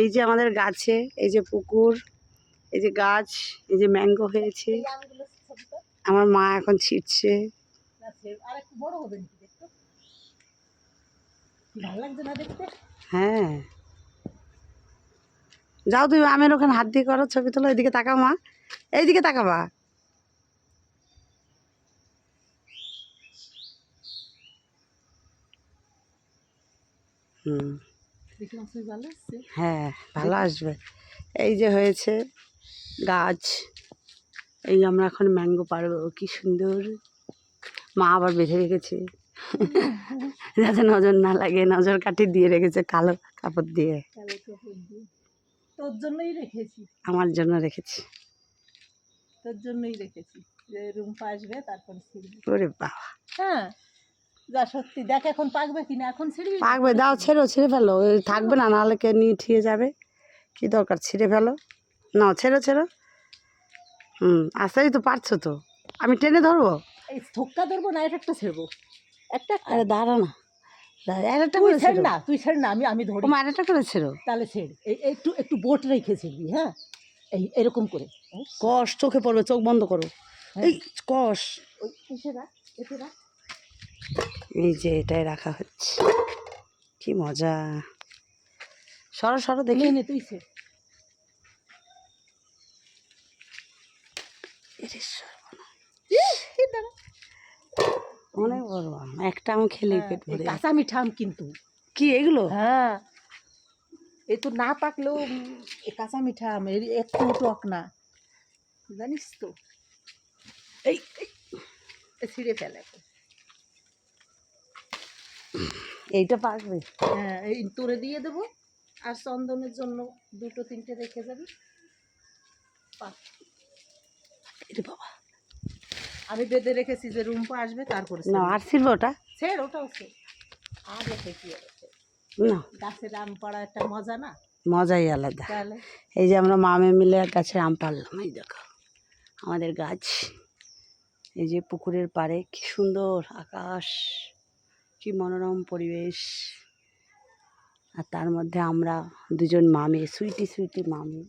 এই যে আমাদের গাছে, এই যে পুকুর, এই যে গাছ, এই যে ম্যাঙ্গো হয়েছে। আমার মা এখন ছিটছে। হ্যাঁ, যাও তুমি আমের ওখানে হাত দিয়ে করো, ছবি তোলো। এদিকে তাকাও মা, এইদিকে তাকাবা। হ্যাঁ, ভালো আসবে। এই যে হয়েছে গাছ, এই আমরা এখন ম্যাঙ্গো পারবো। কি সুন্দর, মা আবার বেঁধে রেখেছে যাতে নজর না লাগে, নজর কাঠি দিয়ে রেখেছে কালো কাপড় দিয়ে। তোর জন্যই রেখেছি, আমার জন্য রেখেছি, তোর জন্যই রেখেছি যে রুম্পা আসবে তারপর ছিড়বি। ওরে বাবা, হ্যাঁ যা সত্যি দেখ এখন পাকবে কিনা, এখন ছিড়বি? পাকবে, দাও ছেড়ো, ছিঁড়ে ফেলো, থাকবে না, নাহলে কে নিয়ে ঠিয়ে যাবে। কি দরকার, ছিঁড়ে ফেলো, নাও ছেড়ো ছেড়ো। আস্তেই তো পারছো তো, আমি টেনে ধরবো। এই থোক্কা ধরবো না, এটা একটা ছেড়বো, একটা। আরে দাঁড়া না, আরেকটা তুই করে ছেড় ছেড়ো না, তুই ছেড় না, আমি ধরি। আরেকটা করে ছেড়ো। তাহলে ছেড়, এই একটু একটু বোট রেখে ছিড়বি। হ্যাঁ, এই এরকম করে কষ চোখে পড়বে, চোখ বন্ধ করো। এই কষ, ওই এসে রাখ, এসে রাখ। এই যে এটাই রাখা হচ্ছে, কি মজা। সরো সরো দেখি, নে তুই ছেড়। অনেক বড় আম, একটা আম খেলে পেট ভরে। কাঁচা মিঠা আম কিন্তু। কি এগুলো? হ্যাঁ, এই তো না পাকলেও কাঁচা মিঠা আম, একটু টক না, জানিস তো। এই ছিঁড়ে ফেলে, এইটা পাকবে। হ্যাঁ, এই তোরে দিয়ে দেবো, আর চন্দনের জন্য দুটো তিনটে রেখে যাবি। বাবা, আমি বেঁধে রেখেছি যে রুম্পা আসবে তারপরে। না আর ছিড়বো ওটা, ছেড়, ওটাও ছেড়। আর রেখে কি আছে না, গাছের আম পাড়া একটা মজা না, মজাই আলাদা। তাহলে এই যে আমরা মামে মিলে গাছের আম পাড়লাম, এই দেখো আমাদের গাছ। এই যে পুকুরের পাড়ে কি সুন্দর আকাশ, কি মনোরম পরিবেশ, আর তার মধ্যে আমরা দুজন মামে, সুইটি সুইটি মামে।